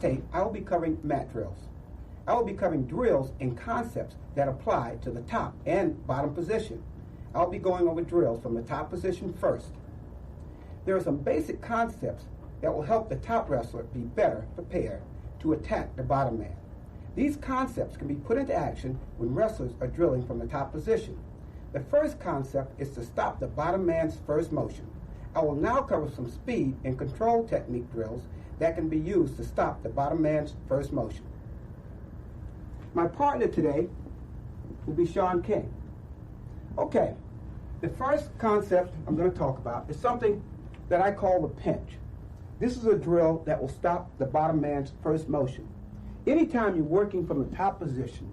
tape, I will be covering mat drills. I will be covering drills and concepts that apply to the top and bottom position. I'll be going over drills from the top position first. There are some basic concepts that will help the top wrestler be better prepared to attack the bottom man. These concepts can be put into action when wrestlers are drilling from the top position. The first concept is to stop the bottom man's first motion. I will now cover some speed and control technique drills that can be used to stop the bottom man's first motion. My partner today will be Sean King. Okay, the first concept I'm going to talk about is something that I call the pinch. This is a drill that will stop the bottom man's first motion. Anytime you're working from the top position,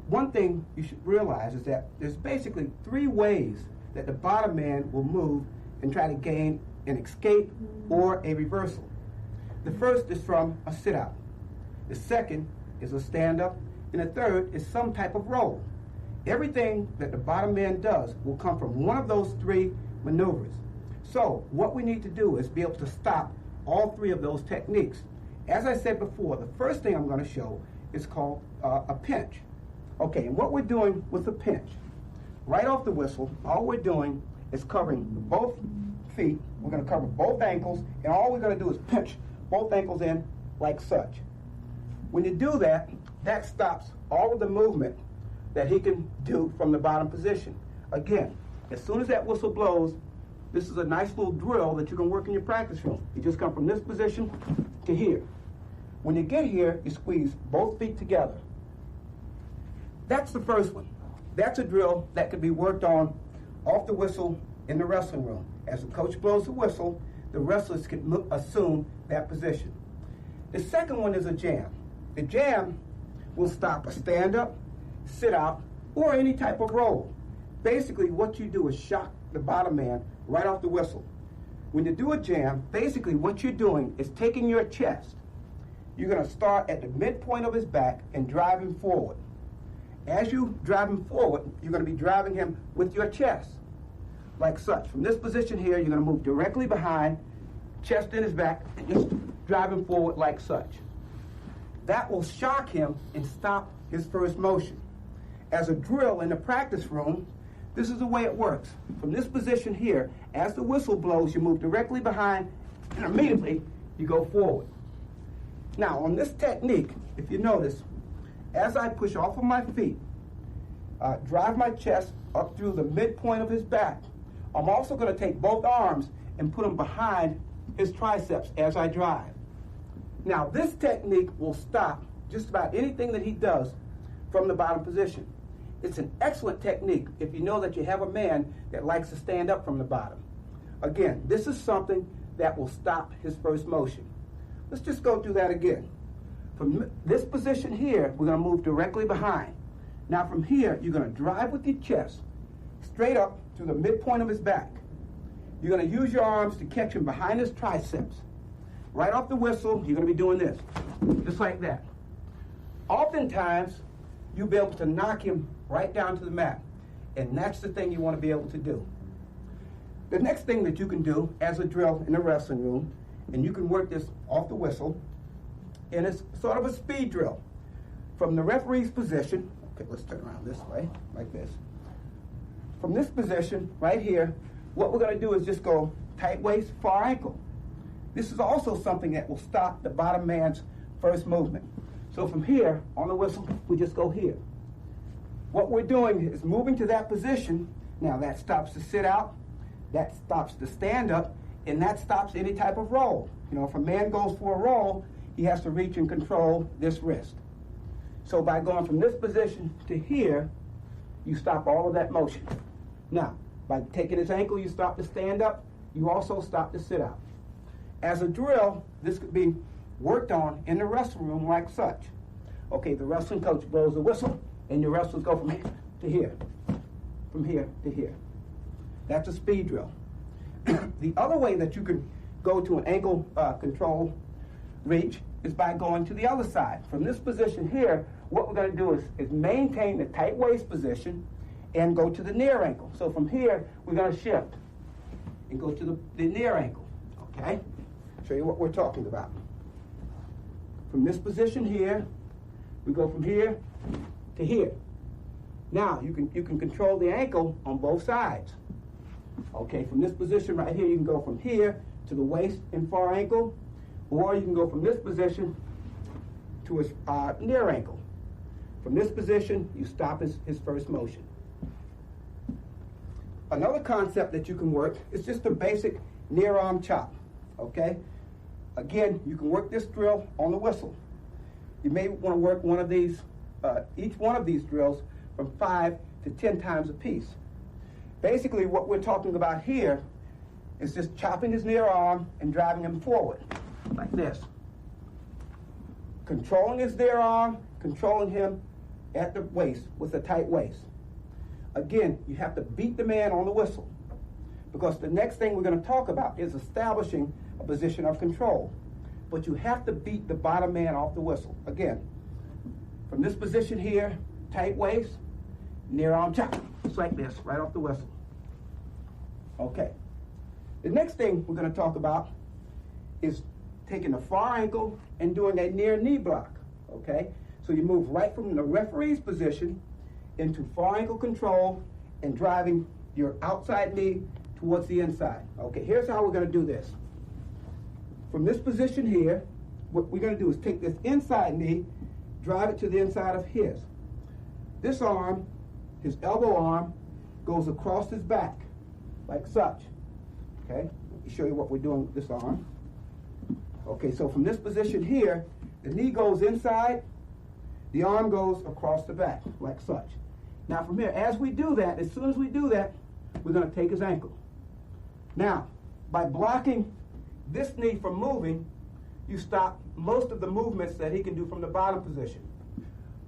one thing you should realize is that there's basically three ways that the bottom man will move and try to gain an escape or a reversal. The first is from a sit-out. The second is a stand-up. And the third is some type of roll. Everything that the bottom man does will come from one of those three maneuvers. So what we need to do is be able to stop all three of those techniques. As I said before, the first thing I'm going to show is called a pinch. Okay, and what we're doing with the pinch, right off the whistle, all we're doing is covering both feet. We're going to cover both ankles, and all we're going to do is pinch both ankles in like such. When you do that, that stops all of the movement that he can do from the bottom position. Again, as soon as that whistle blows, this is a nice little drill that you can work in your practice room. You just come from this position to here. When you get here, you squeeze both feet together. That's the first one. That's a drill that can be worked on off the whistle in the wrestling room. As the coach blows the whistle, the wrestlers can assume that position. The second one is a jam. The jam will stop a stand-up, sit-out, or any type of roll. Basically, what you do is shock the bottom man right off the whistle. When you do a jam, basically what you're doing is taking your chest. You're going to start at the midpoint of his back and drive him forward. As you drive him forward, you're going to be driving him with your chest, like such. From this position here, you're going to move directly behind, chest in his back, and just drive him forward like such. That will shock him and stop his first motion. As a drill in the practice room, this is the way it works. From this position here, as the whistle blows, you move directly behind, and immediately you go forward. Now, on this technique, if you notice, as I push off of my feet, drive my chest up through the midpoint of his back, I'm also going to take both arms and put them behind his triceps as I drive. Now, this technique will stop just about anything that he does from the bottom position. It's an excellent technique if you know that you have a man that likes to stand up from the bottom. Again, this is something that will stop his first motion. Let's just go through that again. From this position here, we're going to move directly behind. Now from here, you're going to drive with your chest straight up to the midpoint of his back. You're going to use your arms to catch him behind his triceps. Right off the whistle, you're going to be doing this, just like that. Oftentimes, you'll be able to knock him right down to the mat, and that's the thing you want to be able to do. The next thing that you can do as a drill in the wrestling room, and you can work this off the whistle, and it's sort of a speed drill. From the referee's position, okay, let's turn around this way, like this. From this position, right here, what we're going to do is just go tight waist, far ankle. This is also something that will stop the bottom man's first movement. So from here, on the whistle, we just go here. What we're doing is moving to that position. Now that stops the sit out, that stops the stand up, and that stops any type of roll. You know, if a man goes for a roll, he has to reach and control this wrist. So by going from this position to here, you stop all of that motion. Now, by taking his ankle, you stop the stand up, you also stop the sit out. As a drill, this could be worked on in the wrestling room like such. Okay, the wrestling coach blows the whistle, and your wrestlers go from here to here, from here to here. That's a speed drill. The other way that you can go to an ankle control reach is by going to the other side. From this position here, what we're going to do is maintain the tight waist position and go to the near ankle. So from here, we're going to shift and go to the near ankle, okay? Show you what we're talking about. from this position here, we go from here to here. Now, you can control the ankle on both sides. Okay, from this position right here, you can go from here to the waist and far ankle, or you can go from this position to his near ankle. From this position, you stop his first motion. Another concept that you can work is just a basic near arm chop, okay? Again, you can work this drill on the whistle. You may want to work one of these, each one of these drills from 5 to 10 times a piece. Basically, what we're talking about here is just chopping his near arm and driving him forward, like this. Controlling his near arm, controlling him at the waist with a tight waist. Again, you have to beat the man on the whistle, because the next thing we're going to talk about is establishing a position of control. But you have to beat the bottom man off the whistle. Again, from this position here, tight waist, near arm chop. Just like this, right off the whistle. Okay. The next thing we're going to talk about is taking the far ankle and doing a near knee block. Okay? So you move right from the referee's position into far ankle control and driving your outside knee towards the inside. Okay, here's how we're going to do this. From this position here, what we're going to do is take this inside knee, drive it to the inside of his. This arm, his elbow arm, goes across his back, like such. Okay, let me show you what we're doing with this arm. Okay, so from this position here, the knee goes inside, the arm goes across the back, like such. Now from here, as we do that, as soon as we do that, we're going to take his ankle. Now, by blocking this knee from moving, you stop most of the movements that he can do from the bottom position.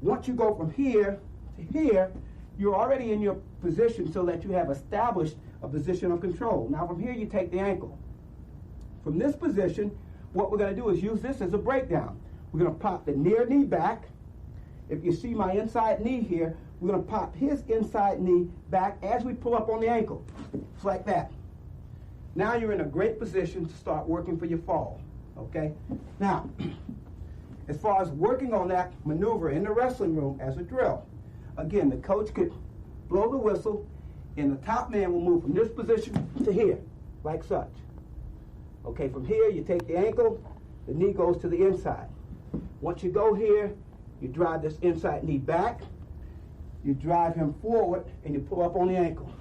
Once you go from here to here, you're already in your position so that you have established a position of control. Now from here, you take the ankle. From this position, what we're going to do is use this as a breakdown. We're going to pop the near knee back. If you see my inside knee here, we're going to pop his inside knee back as we pull up on the ankle. It's like that. Now you're in a great position to start working for your fall. Okay? Now, as far as working on that maneuver in the wrestling room as a drill, again, the coach could blow the whistle, and the top man will move from this position to here, like such. Okay, from here, you take the ankle, the knee goes to the inside. Once you go here, you drive this inside knee back, you drive him forward, and you pull up on the ankle,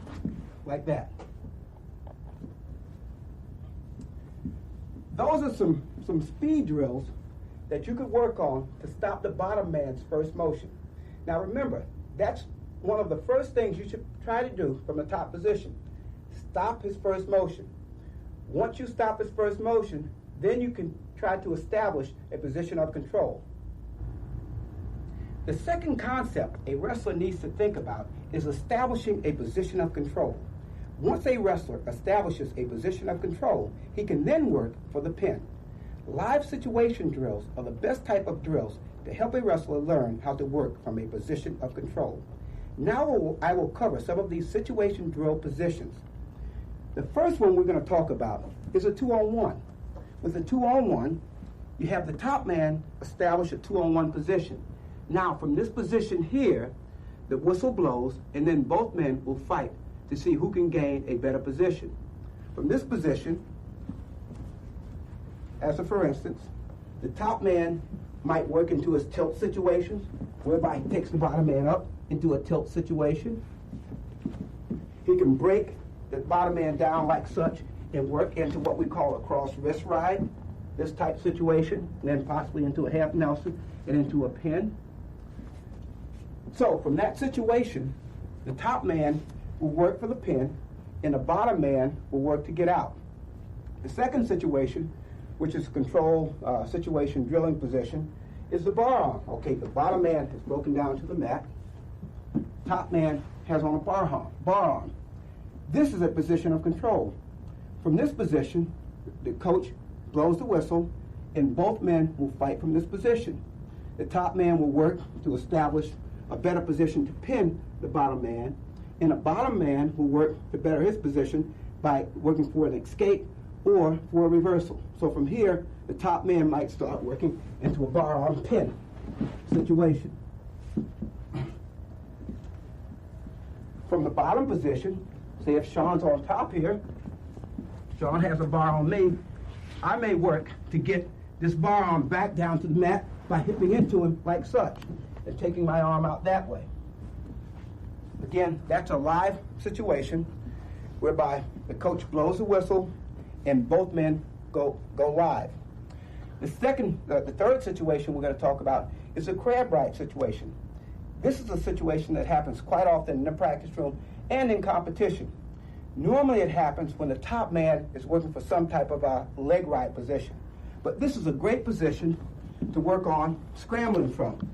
like that. Those are some speed drills that you could work on to stop the bottom man's first motion. Now remember, that's one of the first things you should try to do from the top position. Stop his first motion. Once you stop his first motion, then you can try to establish a position of control. The second concept a wrestler needs to think about is establishing a position of control. Once a wrestler establishes a position of control, he can then work for the pin. Live situation drills are the best type of drills to help a wrestler learn how to work from a position of control. Now I will cover some of these situation drill positions. The first one we're going to talk about is a 2-on-1. With a 2-on-1, you have the top man establish a 2-on-1 position. Now from this position here, the whistle blows, and then both men will fight to see who can gain a better position. From this position, as a for instance, the top man might work into his tilt situations, whereby he takes the bottom man up into a tilt situation. He can break the bottom man down like such and work into what we call a cross wrist ride, this type situation, and then possibly into a half Nelson and into a pin. So from that situation, the top man will work for the pin, and the bottom man will work to get out. The second situation, which is control situation drilling position, is the bar arm. Okay, the bottom man is broken down to the mat. Top man has on a bar arm. This is a position of control. From this position, the coach blows the whistle, and both men will fight from this position. The top man will work to establish a better position to pin the bottom man, and the bottom man will work to better his position by working for an escape or for a reversal. So from here, the top man might start working into a bar arm pin situation. From the bottom position, say if Sean's on top here, Sean has a bar on me, I may work to get this bar arm back down to the mat by hipping into him like such and taking my arm out that way. Again, that's a live situation whereby the coach blows the whistle and both men go live. The third situation we're going to talk about is a crab ride situation. This is a situation that happens quite often in the practice room and in competition. Normally it happens when the top man is working for some type of a leg ride position. But this is a great position to work on scrambling from.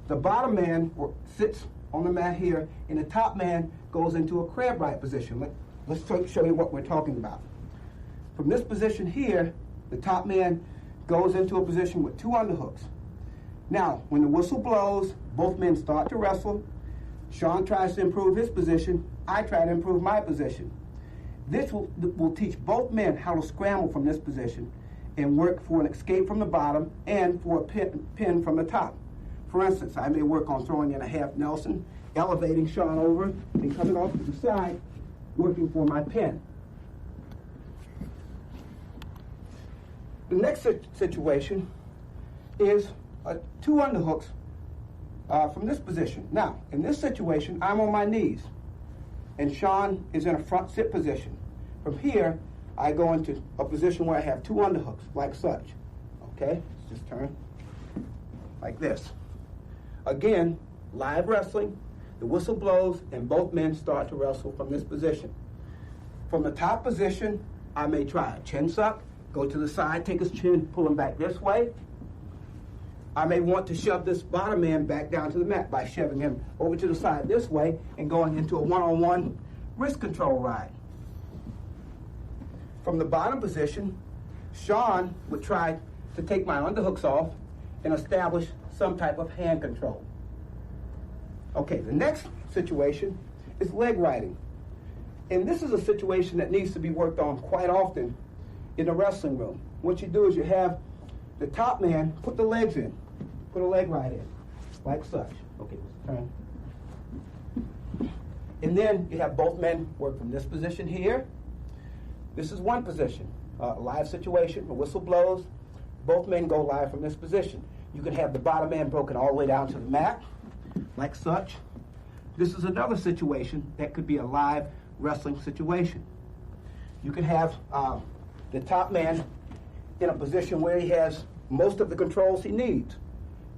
The bottom man sits on the mat here, and the top man goes into a crab ride position. Let's show you what we're talking about. From this position here, the top man goes into a position with two underhooks. Now, when the whistle blows, both men start to wrestle. Sean tries to improve his position. I try to improve my position. This will teach both men how to scramble from this position and work for an escape from the bottom and for a pin from the top. For instance, I may work on throwing in a half Nelson, elevating Sean over, and coming off to the side, working for my pin. The next situation is two underhooks from this position. Now, in this situation, I'm on my knees, and Sean is in a front sit position. From here, I go into a position where I have two underhooks, like such. Okay, let's just turn like this. Again, live wrestling, the whistle blows, and both men start to wrestle from this position. From the top position, I may try a chin suck, go to the side, take his chin, pull him back this way. I may want to shove this bottom man back down to the mat by shoving him over to the side this way and going into a one-on-one wrist control ride. From the bottom position, Sean would try to take my underhooks off and establish some type of hand control. Okay, the next situation is leg riding. And this is a situation that needs to be worked on quite often in the wrestling room. What you do is you have the top man put the legs in, put a leg ride in, like such. Okay, let's turn. And then you have both men work from this position here. This is one position, live situation, the whistle blows, both men go live from this position. You can have the bottom man broken all the way down to the mat, like such. This is another situation that could be a live wrestling situation. You can have the top man in a position where he has most of the controls he needs.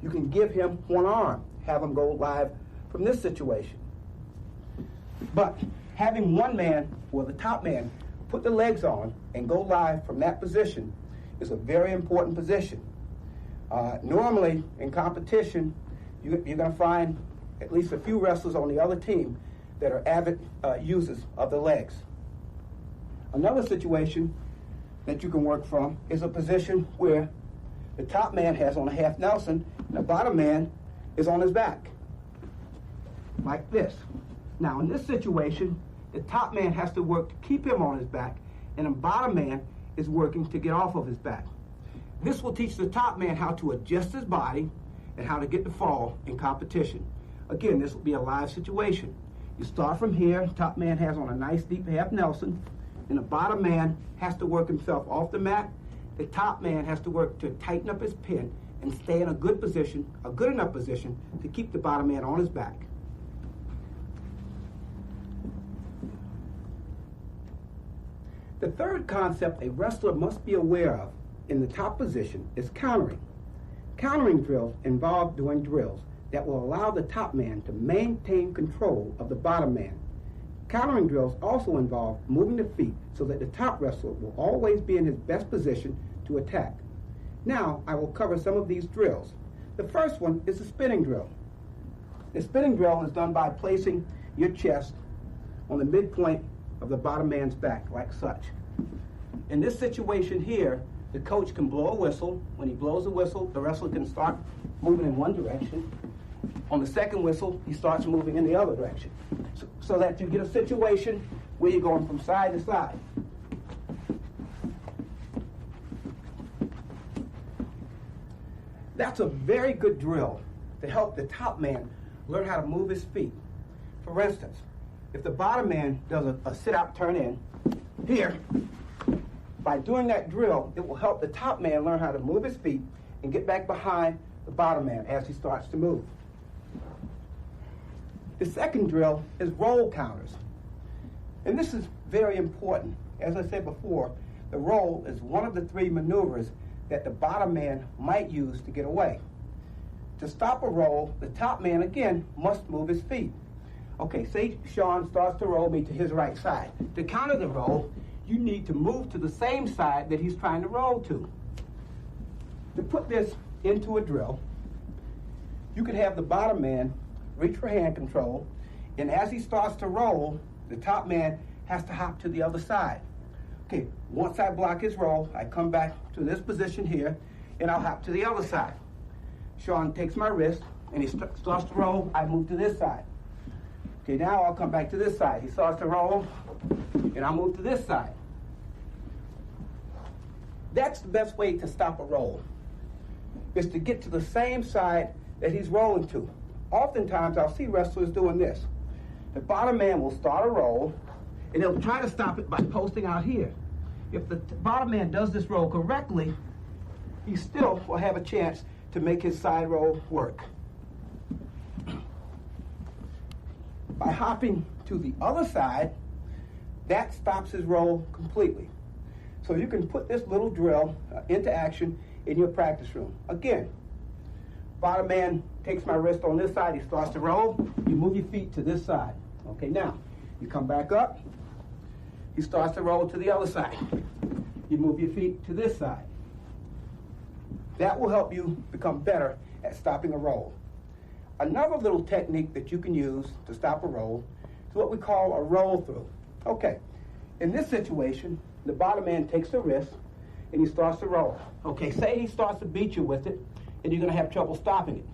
You can give him one arm, have him go live from this situation. But having one man, or the top man, put the legs on and go live from that position is a very important position. Normally, in competition, you're going to find at least a few wrestlers on the other team that are avid users of the legs. Another situation that you can work from is a position where the top man has on a half Nelson and the bottom man is on his back, like this. Now, in this situation, the top man has to work to keep him on his back, and the bottom man is working to get off of his back. This will teach the top man how to adjust his body and how to get the fall in competition. Again, this will be a live situation. You start from here, top man has on a nice deep half Nelson, and the bottom man has to work himself off the mat. The top man has to work to tighten up his pin and stay in a good position, a good enough position to keep the bottom man on his back. The third concept a wrestler must be aware of in the top position is countering. Countering drills involve doing drills that will allow the top man to maintain control of the bottom man. Countering drills also involve moving the feet so that the top wrestler will always be in his best position to attack. Now, I will cover some of these drills. The first one is the spinning drill. The spinning drill is done by placing your chest on the midpoint of the bottom man's back, like such. In this situation here, the coach can blow a whistle. When he blows a whistle, the wrestler can start moving in one direction. On the second whistle, he starts moving in the other direction. So that you get a situation where you're going from side to side. That's a very good drill to help the top man learn how to move his feet. For instance, if the bottom man does a sit-out turn-in here, by doing that drill, it will help the top man learn how to move his feet and get back behind the bottom man as he starts to move. The second drill is roll counters. And this is very important. As I said before, the roll is one of the three maneuvers that the bottom man might use to get away. To stop a roll, the top man, again, must move his feet. Okay, say Sean starts to roll me to his right side. To counter the roll, you need to move to the same side that he's trying to roll to. To put this into a drill, you could have the bottom man reach for hand control, and as he starts to roll, the top man has to hop to the other side. Okay, once I block his roll, I come back to this position here, and I'll hop to the other side. Sean takes my wrist, and he starts to roll, I move to this side. Okay, now I'll come back to this side. He starts to roll, and I'll move to this side. That's the best way to stop a roll, is to get to the same side that he's rolling to. Oftentimes, I'll see wrestlers doing this. The bottom man will start a roll, and they'll try to stop it by posting out here. If the bottom man does this roll correctly, he still will have a chance to make his side roll work. By hopping to the other side, that stops his roll completely. So you can put this little drill into action in your practice room. Again, bottom man takes my wrist on this side, he starts to roll, you move your feet to this side. Okay, now, you come back up, he starts to roll to the other side. You move your feet to this side. That will help you become better at stopping a roll. Another little technique that you can use to stop a roll is what we call a roll through. Okay, in this situation, the bottom man takes the wrist and he starts to roll. Okay, say he starts to beat you with it and you're going to have trouble stopping it.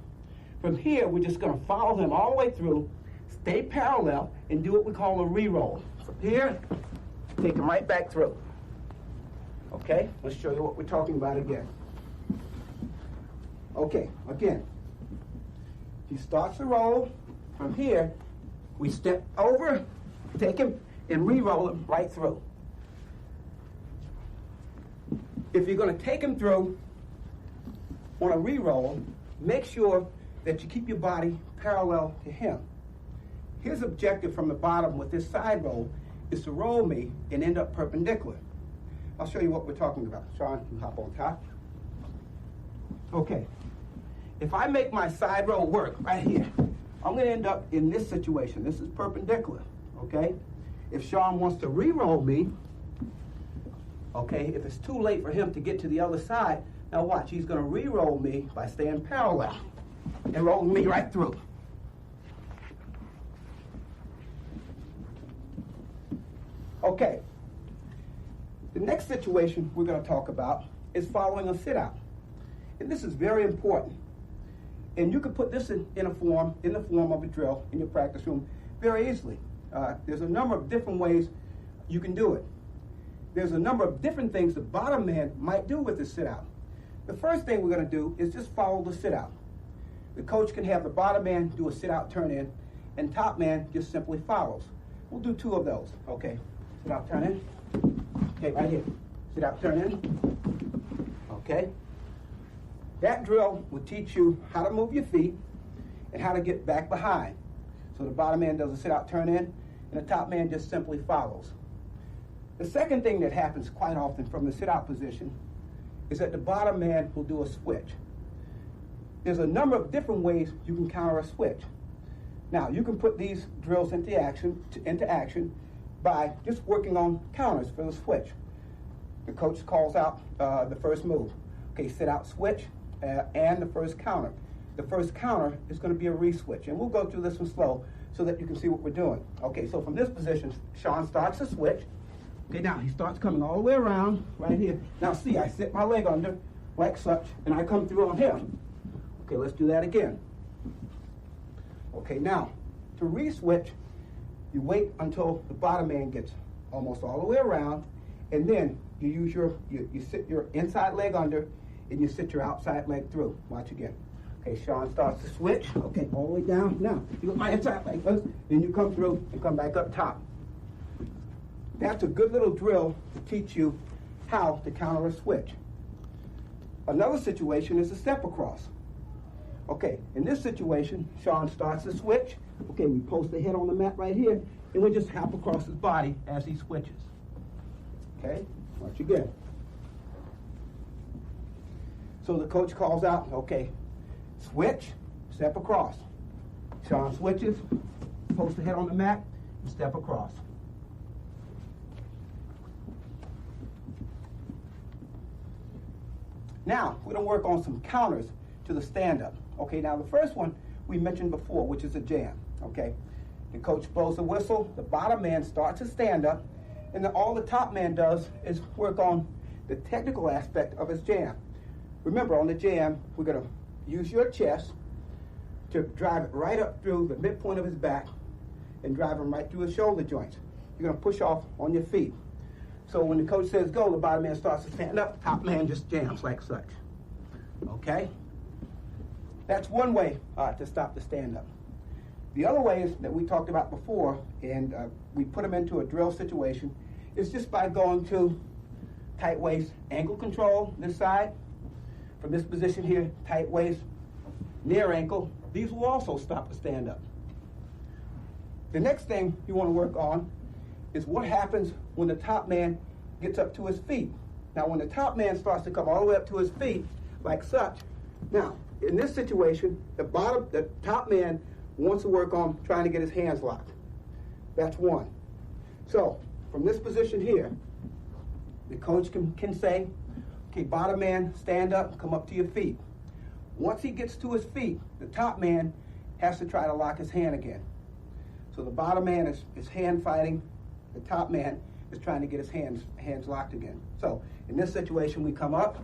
From here, we're just going to follow him all the way through, stay parallel, and do what we call a re-roll. From here, take him right back through. Okay, let's show you what we're talking about again. Okay, again. He starts to roll. From here, we step over, take him, and re-roll him right through. If you're going to take him through on a re-roll, make sure that you keep your body parallel to him. His objective from the bottom with this side roll is to roll me and end up perpendicular. I'll show you what we're talking about. Sean, you hop on top. Okay. If I make my side roll work right here, I'm going to end up in this situation. This is perpendicular, okay? If Sean wants to re-roll me, okay, if it's too late for him to get to the other side, now watch, he's going to re-roll me by staying parallel and rolling me right through. Okay. The next situation we're going to talk about is following a sit-out. And this is very important. And you can put this in the form of a drill in your practice room very easily. There's a number of different ways you can do it. There's a number of different things the bottom man might do with the sit-out. The first thing we're going to do is just follow the sit-out. The coach can have the bottom man do a sit-out turn-in, and top man just simply follows. We'll do two of those. Okay, sit-out turn-in. Okay, right here. Sit-out turn-in. Okay. That drill will teach you how to move your feet and how to get back behind. So the bottom man does a sit-out turn-in, and the top man just simply follows. The second thing that happens quite often from the sit-out position is that the bottom man will do a switch. There's a number of different ways you can counter a switch. Now, you can put these drills into action by just working on counters for the switch. The coach calls out the first move. Okay, sit-out switch and the first counter. The first counter is going to be a re-switch, and we'll go through this one slow so that you can see what we're doing. Okay, so from this position, Sean starts to switch. Okay, now he starts coming all the way around right here. Now see, I sit my leg under like such, and I come through on him. Okay, let's do that again. Okay, now, to re-switch, you wait until the bottom man gets almost all the way around, and then you use you sit your inside leg under, and you sit your outside leg through. Watch again. Okay, Sean starts to switch. Okay, all the way down. Now, you got my inside leg first, then you come through and come back up top. That's a good little drill to teach you how to counter a switch. Another situation is a step across. Okay, in this situation, Sean starts to switch. Okay, we post the head on the mat right here, and we just hop across his body as he switches. Okay, watch again. So the coach calls out, okay, switch, step across. Sean switches, post the head on the mat, and step across. Now, we're going to work on some counters to the stand-up. Okay, now the first one we mentioned before, which is a jam. Okay, the coach blows the whistle, the bottom man starts to stand up, and then all the top man does is work on the technical aspect of his jam. Remember, on the jam, we're going to use your chest to drive it right up through the midpoint of his back and drive him right through his shoulder joints. You're going to push off on your feet. So when the coach says go, the bottom man starts to stand up, top man just jams like such. Okay? That's one way to stop the stand-up. The other ways that we talked about before, and we put them into a drill situation, is just by going to tight waist ankle control this side. From this position here, tight waist, near ankle. These will also stop the stand-up. The next thing you want to work on is what happens when the top man gets up to his feet. Now, when the top man starts to come all the way up to his feet, like such, now, in this situation, the top man wants to work on trying to get his hands locked. That's one. So, from this position here, the coach can say, okay, bottom man, stand up, come up to your feet. Once he gets to his feet, the top man has to try to lock his hand again. So the bottom man is hand fighting, the top man is trying to get his hands locked again. So in this situation, we come up.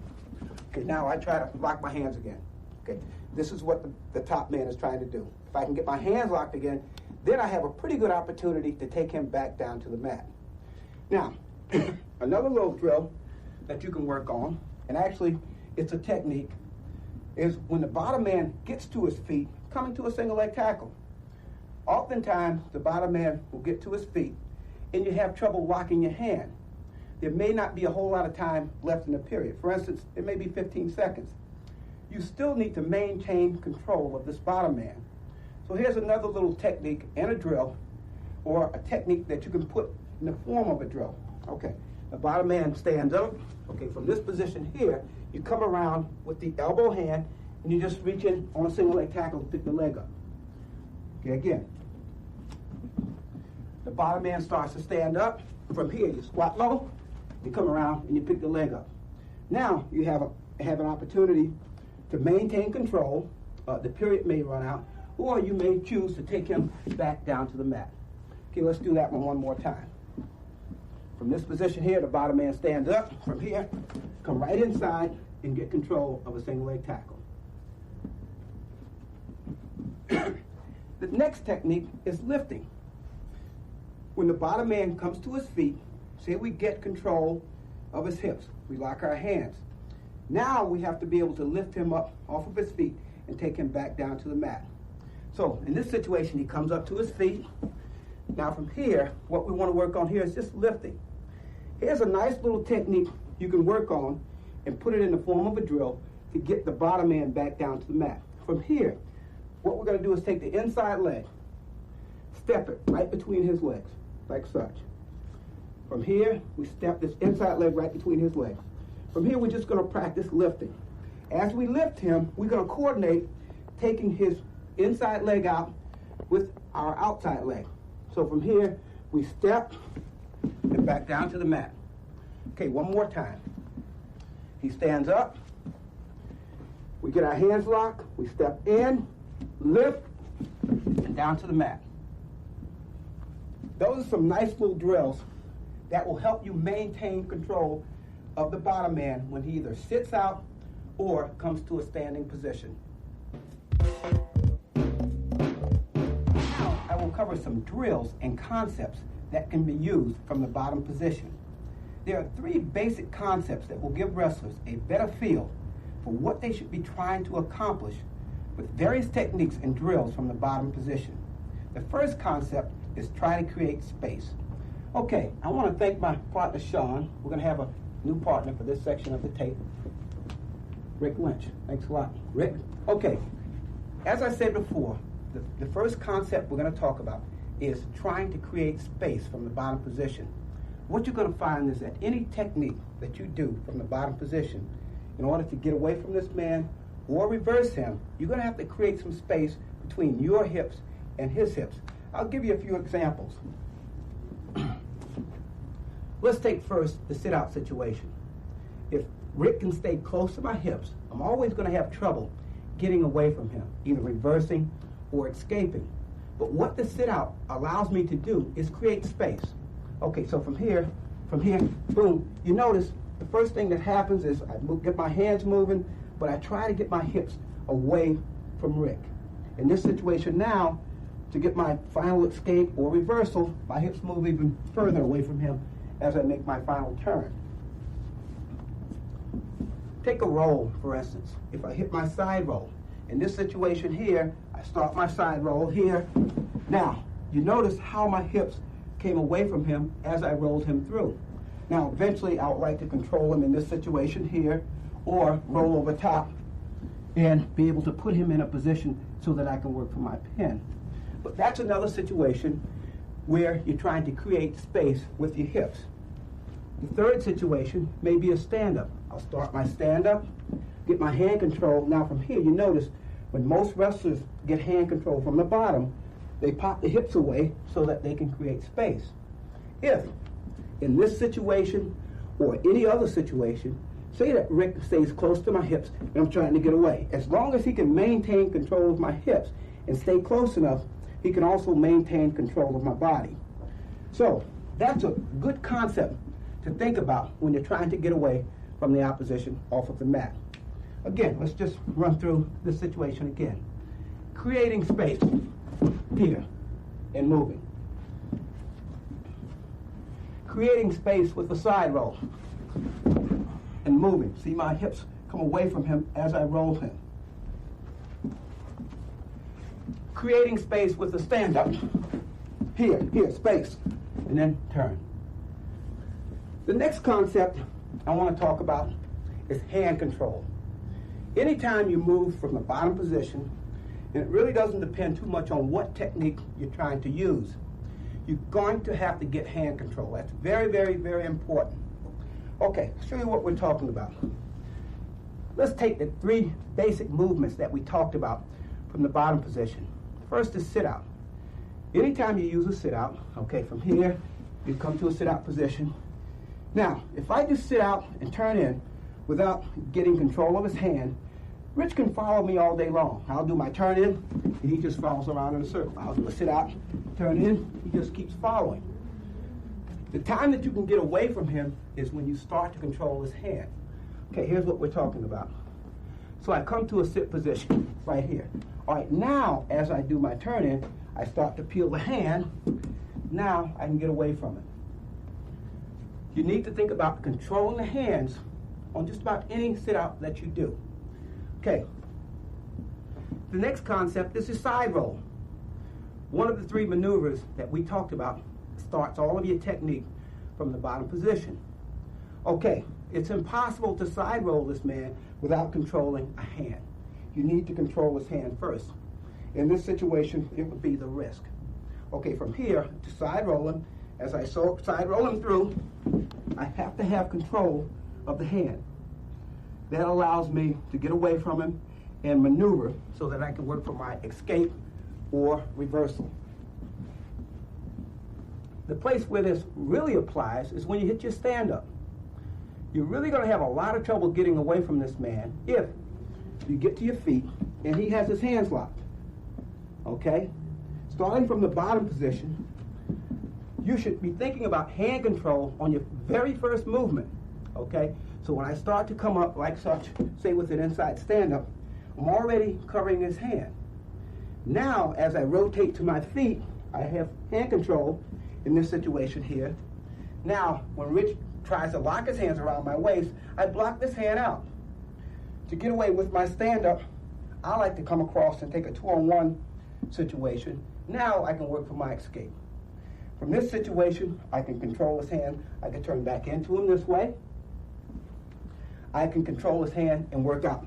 Okay, now I try to lock my hands again. Okay, this is what the top man is trying to do. If I can get my hands locked again, then I have a pretty good opportunity to take him back down to the mat. Now, another little drill that you can work on, and actually it's a technique, is when the bottom man gets to his feet, coming to a single leg tackle. Oftentimes, the bottom man will get to his feet, and you have trouble locking your hand. There may not be a whole lot of time left in the period. For instance, it may be 15 seconds. You still need to maintain control of this bottom man. So here's another little technique and a drill, or a technique that you can put in the form of a drill. Okay, the bottom man stands up. Okay, from this position here, you come around with the elbow hand, and you just reach in on a single leg tackle and pick the leg up. Okay, again. The bottom man starts to stand up. From here, you squat low, you come around, and you pick the leg up. Now, you have an opportunity to maintain control. The period may run out, or you may choose to take him back down to the mat. Okay, let's do that one more time. From this position here, the bottom man stands up. From here, come right inside and get control of a single leg tackle. The next technique is lifting. When the bottom man comes to his feet, say we get control of his hips. We lock our hands. Now we have to be able to lift him up off of his feet and take him back down to the mat. So in this situation, he comes up to his feet. Now from here, what we want to work on here is just lifting. Here's a nice little technique you can work on and put it in the form of a drill to get the bottom man back down to the mat. From here, what we're going to do is take the inside leg, step it right between his legs, like such. From here, we step this inside leg right between his legs. From here, we're just going to practice lifting. As we lift him, we're going to coordinate taking his inside leg out with our outside leg. So from here, we step and back down to the mat. Okay, one more time. He stands up. We get our hands locked. We step in, lift, and down to the mat. Those are some nice little drills that will help you maintain control of the bottom man when he either sits out or comes to a standing position. Now, I will cover some drills and concepts that can be used from the bottom position. There are three basic concepts that will give wrestlers a better feel for what they should be trying to accomplish with various techniques and drills from the bottom position. The first concept is try to create space. Okay, I want to thank my partner Sean. We're going to have a new partner for this section of the tape, Rick Lynch. Thanks a lot, Rick. Okay, as I said before, the first concept we're going to talk about is trying to create space from the bottom position. What you're going to find is that any technique that you do from the bottom position, in order to get away from this man or reverse him, you're going to have to create some space between your hips and his hips. I'll give you a few examples. Let's take first the sit-out situation. If Rick can stay close to my hips, I'm always going to have trouble getting away from him, either reversing or escaping. But what the sit-out allows me to do is create space. Okay, so from here, boom, you notice the first thing that happens is I get my hands moving, but I try to get my hips away from Rick. In this situation now, to get my final escape or reversal, my hips move even further away from him as I make my final turn. Take a roll, for instance. If I hit my side roll, in this situation here, I start my side roll here. Now, you notice how my hips came away from him as I rolled him through. Now, eventually, I would like to control him in this situation here, or roll over top and be able to put him in a position so that I can work for my pin. But that's another situation where you're trying to create space with your hips. The third situation may be a stand-up. I'll start my stand-up, get my hand control. Now from here, you notice when most wrestlers get hand control from the bottom, they pop the hips away so that they can create space. If, in this situation or any other situation, say that Rick stays close to my hips and I'm trying to get away, as long as he can maintain control of my hips and stay close enough, he can also maintain control of my body. So that's a good concept to think about when you're trying to get away from the opposition off of the mat. Again, let's just run through this situation again. Creating space here and moving. Creating space with the side roll and moving. See my hips come away from him as I roll him. Creating space with the stand-up. Here, space, and then turn. The next concept I want to talk about is hand control. Anytime you move from the bottom position, and it really doesn't depend too much on what technique you're trying to use, you're going to have to get hand control. That's very, very, very important. Okay, I'll show you what we're talking about. Let's take the three basic movements that we talked about from the bottom position. First is sit-out. Anytime you use a sit-out, okay, from here, you come to a sit-out position. Now, if I just sit out and turn in without getting control of his hand, Rich can follow me all day long. I'll do my turn in, and he just follows around in a circle. I'll do a sit out, turn in, he just keeps following. The time that you can get away from him is when you start to control his hand. Okay, here's what we're talking about. So I come to a sit position right here. All right, now as I do my turn in, I start to peel the hand. Now I can get away from it. You need to think about controlling the hands on just about any sit-out that you do. Okay. The next concept is the side roll. One of the three maneuvers that we talked about starts all of your technique from the bottom position. Okay, it's impossible to side roll this man without controlling a hand. You need to control his hand first. In this situation, it would be the wrist. Okay, from here to side roll him, as I side roll him through, I have to have control of the hand. That allows me to get away from him and maneuver so that I can work for my escape or reversal. The place where this really applies is when you hit your stand-up. You're really going to have a lot of trouble getting away from this man if you get to your feet and he has his hands locked. Okay? Starting from the bottom position, you should be thinking about hand control on your very first movement. Okay? So when I start to come up like such, say with an inside stand-up, I'm already covering his hand. Now, as I rotate to my feet, I have hand control in this situation here. Now, when Rich tries to lock his hands around my waist, I block this hand out. To get away with my stand-up, I like to come across and take a 2-on-1 situation. Now I can work for my escape. From this situation, I can control his hand. I can turn back into him this way. I can control his hand and work out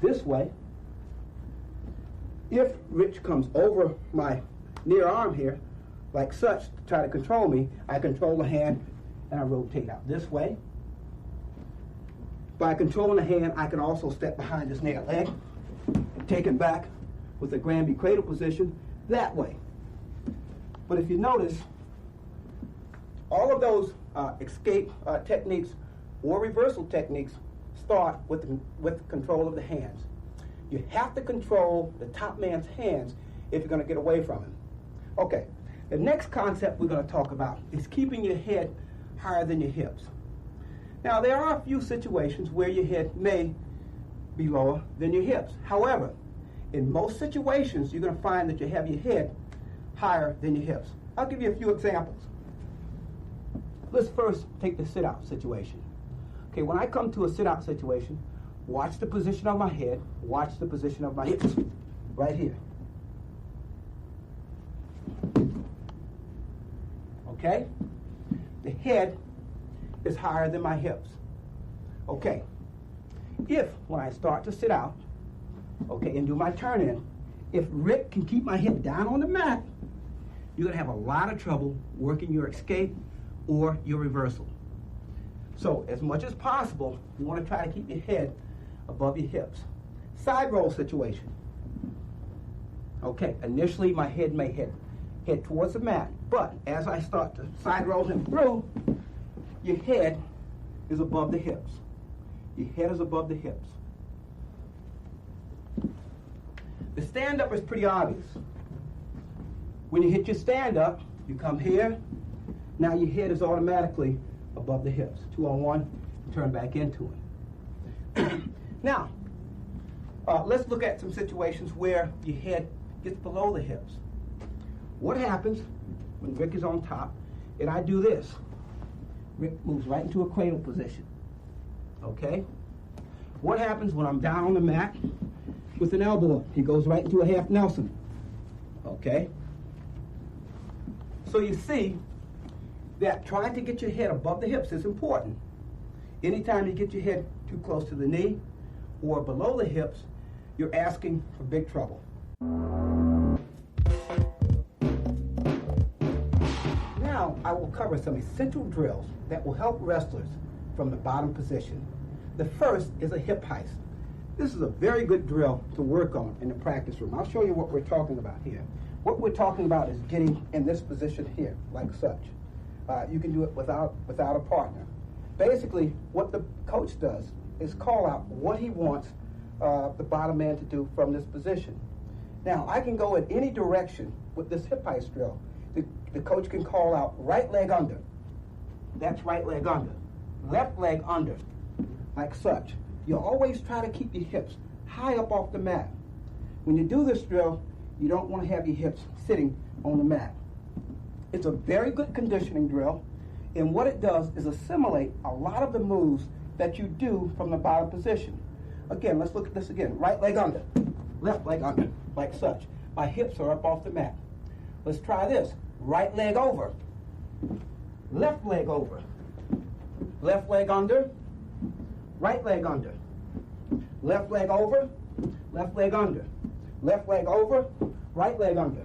this way. If Rich comes over my near arm here, like such, to try to control me, I control the hand and I rotate out this way. By controlling the hand, I can also step behind his near leg and take him back with a Granby cradle position that way. But if you notice, all of those escape techniques or reversal techniques start with control of the hands. You have to control the top man's hands if you're going to get away from him. Okay, the next concept we're going to talk about is keeping your head higher than your hips. Now, there are a few situations where your head may be lower than your hips. However, in most situations, you're going to find that you have your head higher than your hips. I'll give you a few examples. Let's first take the sit-out situation. Okay, when I come to a sit-out situation, watch the position of my head, watch the position of my hips, right here. Okay? The head is higher than my hips. Okay. If, when I start to sit out, okay, and do my turn in, if Rick can keep my head down on the mat, you're going to have a lot of trouble working your escape or your reversal. So, as much as possible, you want to try to keep your head above your hips. Side roll situation. Okay, initially my head may head towards the mat, but as I start to side roll him through, your head is above the hips. Your head is above the hips. The stand-up is pretty obvious. When you hit your stand-up, you come here. Now your head is automatically above the hips. 2-on-1, turn back into it. Now, let's look at some situations where your head gets below the hips. What happens when Rick is on top and I do this? Rick moves right into a cradle position. Okay? What happens when I'm down on the mat with an elbow up? He goes right into a half Nelson. Okay? So you see that trying to get your head above the hips is important. Anytime you get your head too close to the knee or below the hips, you're asking for big trouble. Now I will cover some essential drills that will help wrestlers from the bottom position. The first is a hip heist. This is a very good drill to work on in the practice room. I'll show you what we're talking about here. What we're talking about is getting in this position here, like such. You can do it without a partner. Basically, what the coach does is call out what he wants the bottom man to do from this position. Now, I can go in any direction with this hip heist drill. The coach can call out right leg under. That's right leg under. Left leg under, like such. You always try to keep your hips high up off the mat. When you do this drill, you don't want to have your hips sitting on the mat. It's a very good conditioning drill, and what it does is assimilate a lot of the moves that you do from the bottom position. Again, let's look at this again. Right leg under, left leg under, like such. My hips are up off the mat. Let's try this. Right leg over, left leg over, left leg under, right leg under, left leg over, left leg under, left leg over, right leg under.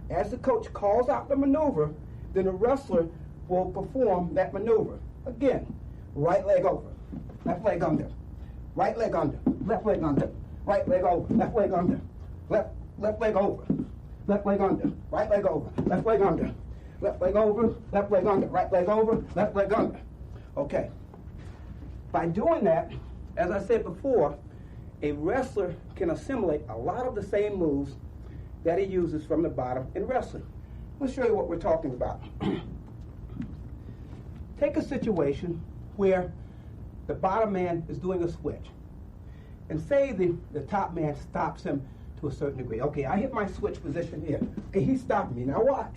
As the coach calls out the maneuver, then the wrestler will perform that maneuver. Again, right leg over, left leg under, right leg under, left leg under, right leg over, left leg under, left leg over, left leg under, right leg over, left leg under, left leg over, left leg under, right leg over, left leg under. Okay. By doing that, as I said before, a wrestler can assimilate a lot of the same moves that he uses from the bottom in wrestling. Let's show you what we're talking about. Take a situation where the bottom man is doing a switch. And say the top man stops him to a certain degree. Okay, I hit my switch position here. Okay, he's stopping me. Now watch.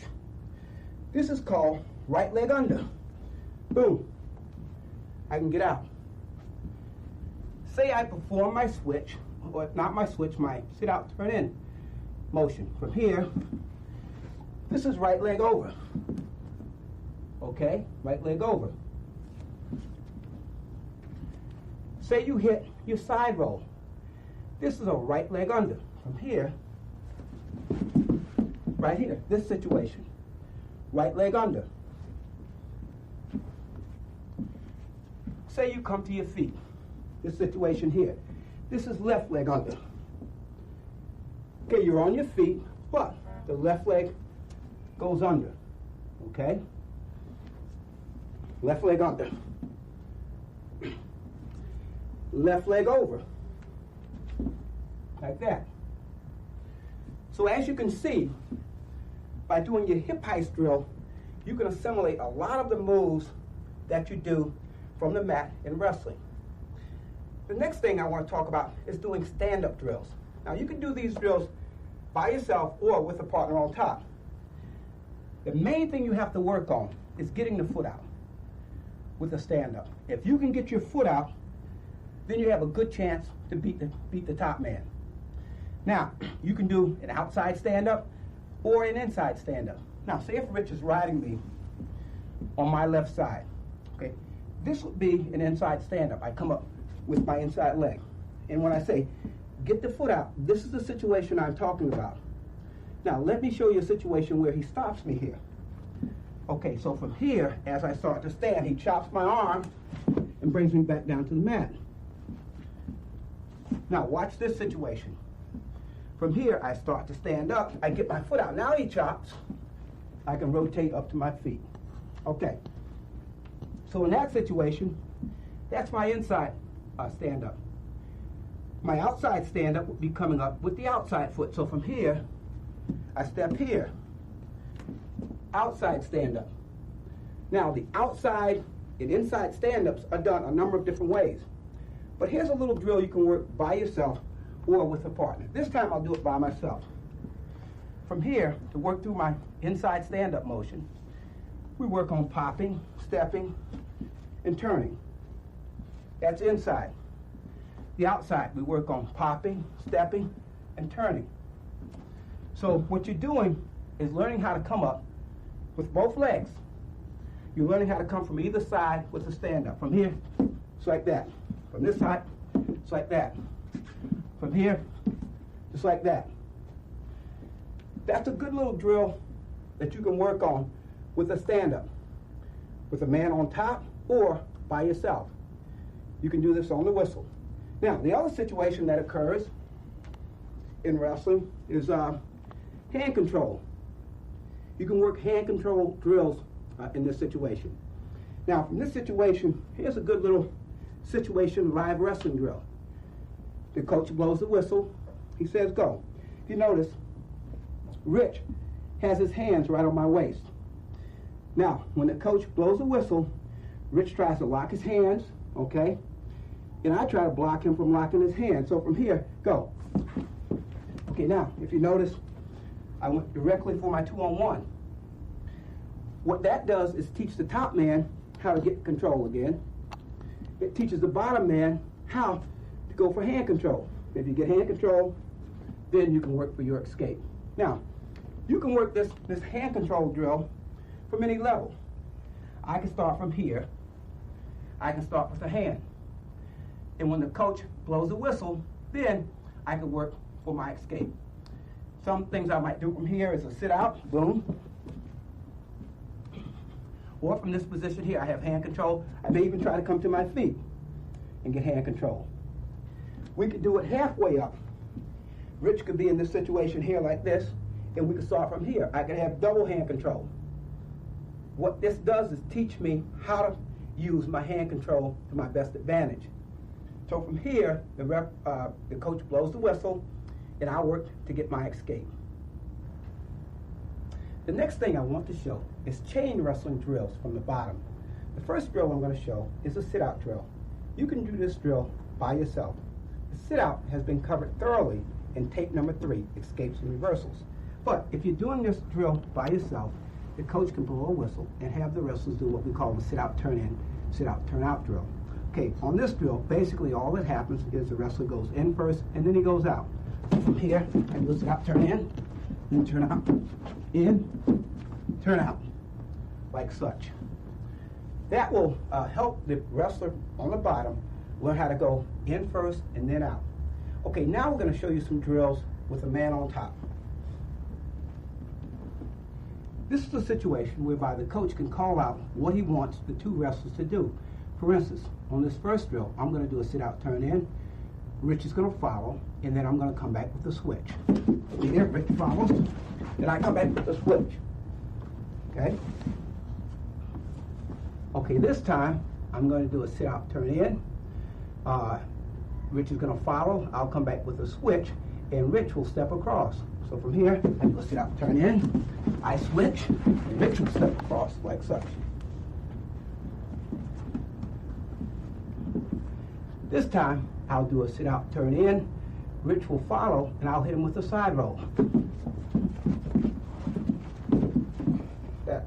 This is called right leg under. Boom. I can get out. say I perform my switch, or if not my switch, my sit out, turn in motion. From here, this is right leg over. Okay, right leg over. Say you hit your side roll. This is a right leg under. From here, right here, this situation, right leg under. Say you come to your feet. This situation here. This is left leg under. Okay, you're on your feet, but the left leg goes under. Okay? Left leg under. Left leg over. Like that. So as you can see, by doing your hip heist drill, you can assimilate a lot of the moves that you do from the mat in wrestling. The next thing I want to talk about is doing stand-up drills. Now you can do these drills by yourself or with a partner on top. The main thing you have to work on is getting the foot out with a stand-up. If you can get your foot out, then you have a good chance to beat the top man. Now, you can do an outside stand-up or an inside stand-up. Now, say if Rich is riding me on my left side, okay, this would be an inside stand-up. I come up with my inside leg. And when I say, get the foot out, this is the situation I'm talking about. Now, let me show you a situation where he stops me here. Okay, so from here, as I start to stand, he chops my arm and brings me back down to the mat. Now, watch this situation. From here, I start to stand up. I get my foot out. Now he chops. I can rotate up to my feet. Okay. So in that situation, that's my inside stand-up. My outside stand-up would be coming up with the outside foot. So from here, I step here. Outside stand-up. Now, the outside and inside stand-ups are done a number of different ways. But here's a little drill you can work by yourself or with a partner. This time I'll do it by myself. From here, to work through my inside stand-up motion, we work on popping, stepping, and turning. That's inside. The outside, we work on popping, stepping, and turning. So what you're doing is learning how to come up with both legs. You're learning how to come from either side with the stand-up. From here, it's like that. From this side, it's like that. From here, just like that. That's a good little drill that you can work on with a stand-up, with a man on top or by yourself. You can do this on the whistle. Now, the other situation that occurs in wrestling is hand control. You can work hand control drills in this situation. Now, from this situation, here's a good little situation live wrestling drill. The coach blows the whistle. He says, go. If you notice, Rich has his hands right on my waist. Now, when the coach blows the whistle, Rich tries to lock his hands, okay? And I try to block him from locking his hands. So from here, go. Okay, now, if you notice, I went directly for my 2-on-1. What that does is teach the top man how to get control again. It teaches the bottom man how to go for hand control. If you get hand control, then you can work for your escape. Now, you can work this hand control drill from any level. I can start from here. I can start with a hand. And when the coach blows the whistle, then I can work for my escape. Some things I might do from here is a sit out, boom. Or from this position here, I have hand control. I may even try to come to my feet and get hand control. We could do it halfway up. Rich could be in this situation here like this, and we could start from here. I could have double hand control. What this does is teach me how to use my hand control to my best advantage. So from here, the coach blows the whistle, and I work to get my escape. The next thing I want to show is chain wrestling drills from the bottom. The first drill I'm going to show is a sit-out drill. You can do this drill by yourself. The sit-out has been covered thoroughly in tape number 3, Escapes and Reversals. But if you're doing this drill by yourself, the coach can blow a whistle and have the wrestlers do what we call the sit-out, turn in, sit-out, turn out drill. Okay, on this drill, basically all that happens is the wrestler goes in first and then he goes out. From here, I do a sit out, turn in, then turn out, in, turn out, like such. That will help the wrestler on the bottom learn how to go in first and then out. Okay, now we're going to show you some drills with a man on top. This is a situation whereby the coach can call out what he wants the two wrestlers to do. For instance, on this first drill, I'm going to do a sit out, turn in. Rich is going to follow, and then I'm going to come back with a switch. Here, Rich follows, then I come back with a switch. Okay? Okay, this time, I'm going to do a sit out, turn in. Rich is going to follow, I'll come back with a switch, and Rich will step across. So from here, I do a sit out, turn in, I switch, and Rich will step across like such. This time, I'll do a sit out, turn in, Rich will follow, and I'll hit him with a side roll. That.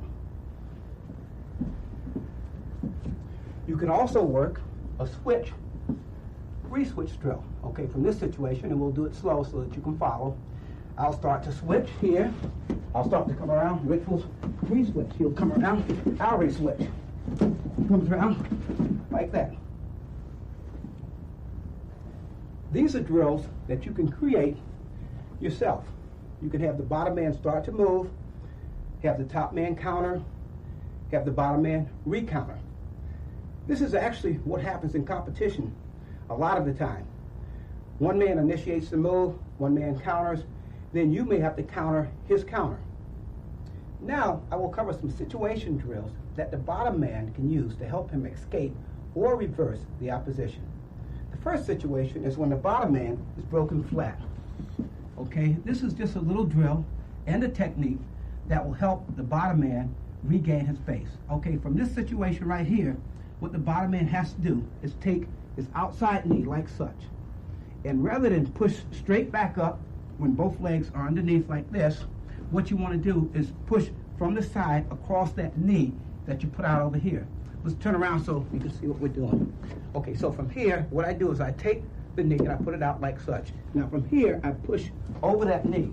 You can also work a switch, re-switch drill. Okay, from this situation, and we'll do it slow so that you can follow. I'll start to switch here. I'll start to come around. Rich will re-switch. He'll come around. I'll re-switch. Comes around like that. These are drills that you can create yourself. You can have the bottom man start to move, have the top man counter, have the bottom man re-counter. This is actually what happens in competition a lot of the time. One man initiates the move, one man counters, then you may have to counter his counter. Now, I will cover some situation drills that the bottom man can use to help him escape or reverse the opposition. The first situation is when the bottom man is broken flat. Okay, this is just a little drill and a technique that will help the bottom man regain his base. Okay, from this situation right here, what the bottom man has to do is take his outside knee like such. And rather than push straight back up when both legs are underneath like this, what you want to do is push from the side across that knee that you put out over here. Let's turn around so you can see what we're doing. Okay, so from here, what I do is I take the knee and I put it out like such. Now from here, I push over that knee.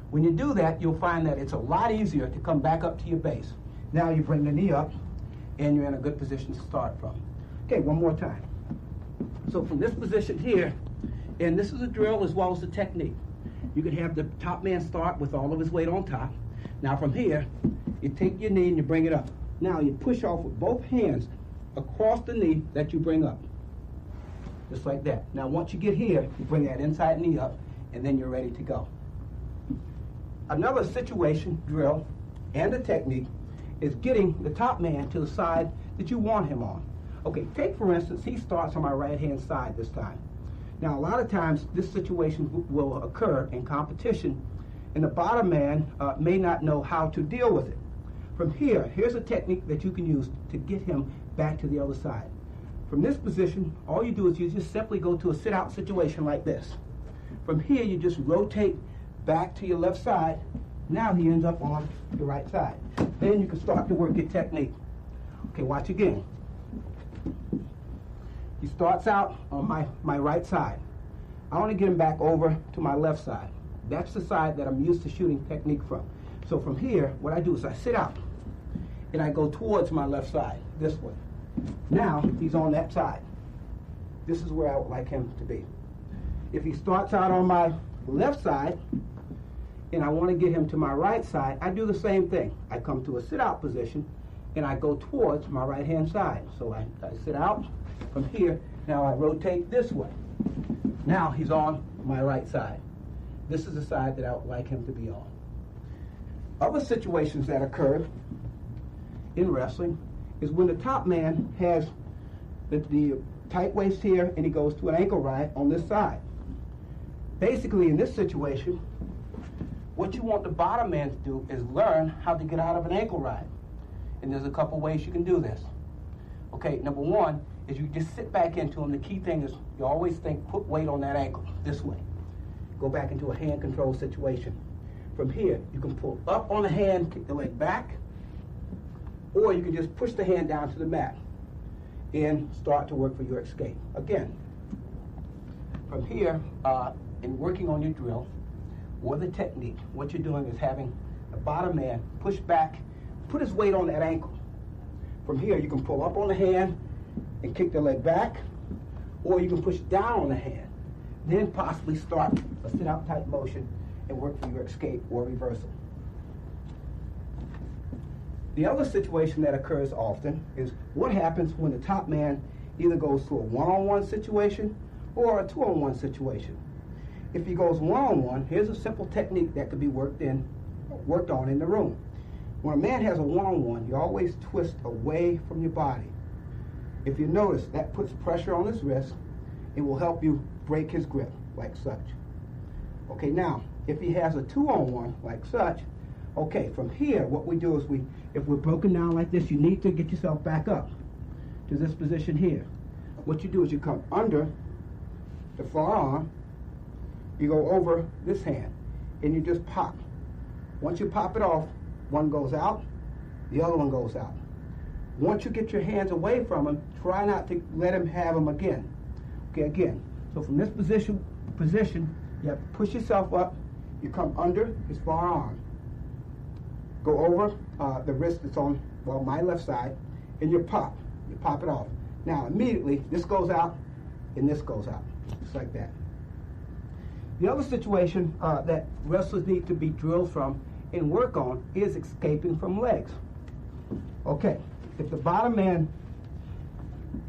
When you do that, you'll find that it's a lot easier to come back up to your base. Now you bring the knee up, and you're in a good position to start from. Okay, one more time. So from this position here, and this is a drill as well as a technique. You can have the top man start with all of his weight on top. Now from here, you take your knee and you bring it up. Now you push off with both hands across the knee that you bring up. Just like that. Now once you get here, you bring that inside knee up, and then you're ready to go. Another situation drill and a technique is getting the top man to the side that you want him on. Okay, take for instance, he starts on my right-hand side this time. Now a lot of times this situation will occur in competition, and the bottom man may not know how to deal with it. From here, here's a technique that you can use to get him back to the other side. From this position, all you do is you just simply go to a sit-out situation like this. From here, you just rotate back to your left side. Now he ends up on the right side. Then you can start to work your technique. Okay, watch again. He starts out on my right side. I want to get him back over to my left side. That's the side that I'm used to shooting technique from. So from here, what I do is I sit out, and I go towards my left side, this way. Now, he's on that side. This is where I would like him to be. If he starts out on my left side, and I want to get him to my right side, I do the same thing. I come to a sit-out position, and I go towards my right-hand side. So I sit out from here. Now I rotate this way. Now he's on my right side. This is the side that I would like him to be on. Other situations that occur in wrestling is when the top man has the tight waist here and he goes to an ankle ride on this side. Basically, in this situation, what you want the bottom man to do is learn how to get out of an ankle ride. And there's a couple ways you can do this. Okay, number one is you just sit back into him. The key thing is you always think, put weight on that ankle, this way. Go back into a hand control situation. From here, you can pull up on the hand, kick the leg back, or you can just push the hand down to the mat. and start to work for your escape. Again, from here, in working on your drill or the technique, what you're doing is having the bottom man push back, put his weight on that ankle. From here, you can pull up on the hand and kick the leg back, or you can push down on the hand. Then possibly start a sit-out type motion and work for your escape or reversal. The other situation that occurs often is what happens when the top man either goes to a one-on-one situation or a two-on-one situation. If he goes one-on-one, here's a simple technique that could be worked on in the room. When a man has a one-on-one, you always twist away from your body. If you notice, that puts pressure on his wrist. It will help you break his grip, like such. Okay, now, if he has a two-on-one, like such, okay, from here, what we do is if we're broken down like this, you need to get yourself back up to this position here. What you do is you come under the forearm, you go over this hand, and you just pop. Once you pop it off, one goes out, the other one goes out. Once you get your hands away from him, try not to let him have them again. Okay, again. So from this position, you have to push yourself up, you come under his forearm, go over the wrist that's on, well, my left side, and you pop it off. Now, immediately, this goes out, and this goes out, just like that. The other situation that wrestlers need to be drilled from and work on is escaping from legs. Okay, if the bottom man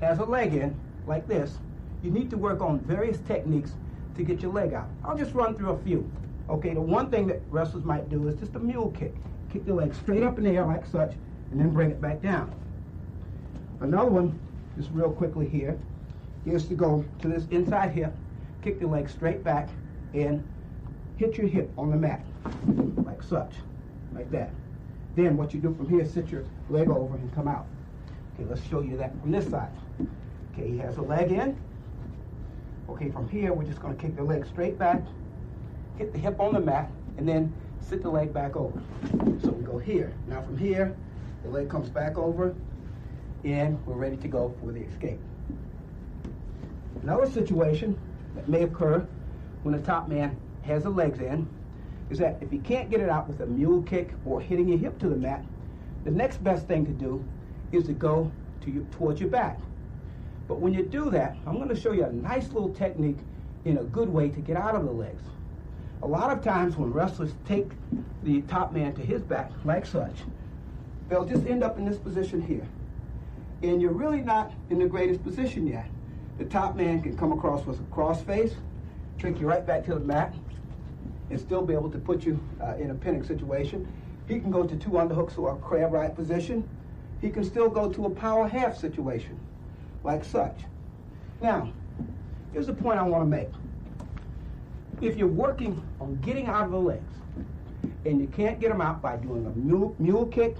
has a leg in, like this, you need to work on various techniques to get your leg out. I'll just run through a few. Okay, the one thing that wrestlers might do is just a mule kick. Kick the leg straight up in the air like such, and then bring it back down. Another one, just real quickly here, is to go to this inside hip, kick the leg straight back, and hit your hip on the mat, like such, like that. Then what you do from here, sit your leg over and come out. Okay, let's show you that from this side. Okay, he has a leg in. Okay, from here, we're just going to kick the leg straight back, hit the hip on the mat, and then sit the leg back over. So we go here. Now from here, the leg comes back over, and we're ready to go for the escape. Another situation that may occur when the top man has the legs in is that if he can't get it out with a mule kick or hitting your hip to the mat, the next best thing to do is to go towards your back. But when you do that, I'm going to show you a nice little technique in a good way to get out of the legs. A lot of times when wrestlers take the top man to his back, like such, they'll just end up in this position here. And you're really not in the greatest position yet. The top man can come across with a cross face, trick you right back to the mat, and still be able to put you in a pinning situation. He can go to two underhooks or a crab right position. He can still go to a power half situation, like such. Now, here's the point I want to make. If you're working on getting out of the legs, and you can't get them out by doing a mule kick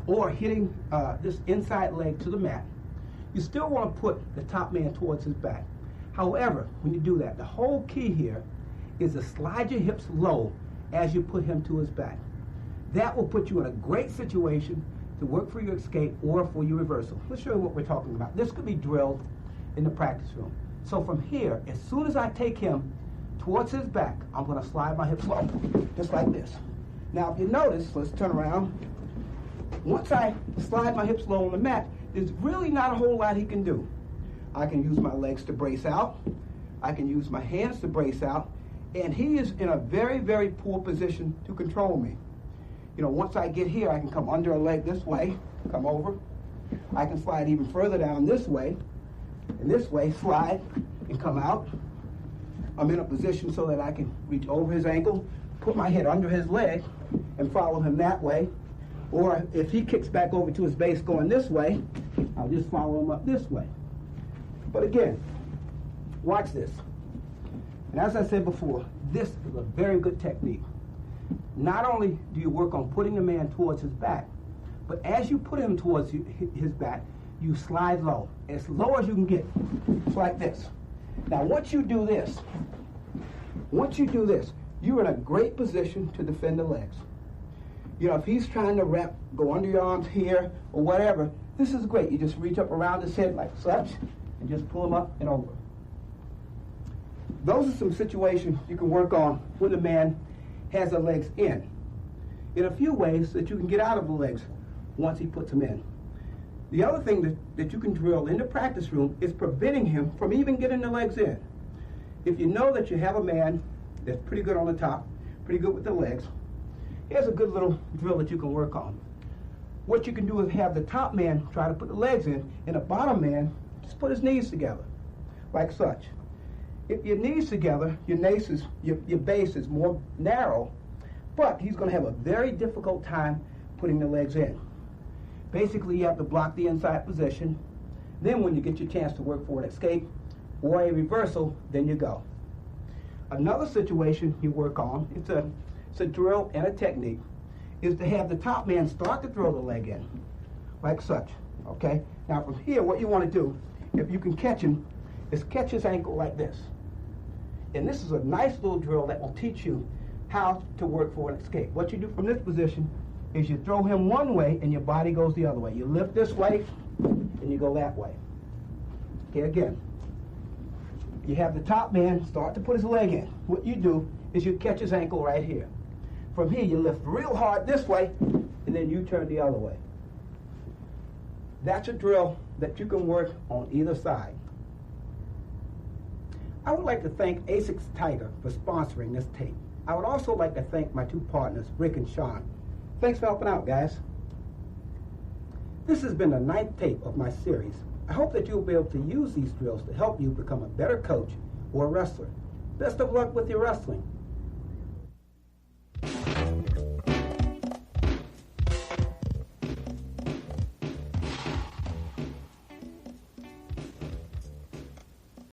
or hitting this inside leg to the mat, you still want to put the top man towards his back. However, when you do that, the whole key here is to slide your hips low as you put him to his back. That will put you in a great situation to work for your escape or for your reversal. Let's show you what we're talking about. This could be drilled in the practice room. So from here, as soon as I take him towards his back, I'm going to slide my hips low, just like this. Now, if you notice, let's turn around. Once I slide my hips low on the mat, there's really not a whole lot he can do. I can use my legs to brace out. I can use my hands to brace out. And he is in a very, very poor position to control me. You know, once I get here, I can come under a leg this way, come over. I can slide even further down this way, and this way, slide and come out. I'm in a position so that I can reach over his ankle, put my head under his leg, and follow him that way. Or if he kicks back over to his base going this way, I'll just follow him up this way. But again, watch this. And as I said before, this is a very good technique. Not only do you work on putting the man towards his back, but as you put him towards his back, you slide low, as low as you can get. It's like this. Now, once you do this, you're in a great position to defend the legs. You know, if he's trying to rep, go under your arms here or whatever, this is great. You just reach up around his head like such and just pull him up and over. Those are some situations you can work on when the man has the legs in a few ways that you can get out of the legs once he puts them in. The other thing that you can drill in the practice room is preventing him from even getting the legs in. If you know that you have a man that's pretty good on the top, pretty good with the legs, here's a good little drill that you can work on. What you can do is have the top man try to put the legs in, and the bottom man just put his knees together, like such. If your knees together, your base is more narrow, but he's going to have a very difficult time putting the legs in. Basically, you have to block the inside position. Then when you get your chance to work for an escape or a reversal, then you go. Another situation you work on, it's a drill and a technique, is to have the top man start to throw the leg in, like such, okay? Now from here, what you want to do, if you can catch him, is catch his ankle like this. And this is a nice little drill that will teach you how to work for an escape. What you do from this position is you throw him one way and your body goes the other way. You lift this way and you go that way. Okay, again. You have the top man start to put his leg in. What you do is you catch his ankle right here. From here, you lift real hard this way, and then you turn the other way. That's a drill that you can work on either side. I would like to thank ASICS Tiger for sponsoring this tape. I would also like to thank my two partners, Rick and Sean. Thanks for helping out, guys. This has been the 9th tape of my series. I hope that you'll be able to use these drills to help you become a better coach or wrestler. Best of luck with your wrestling.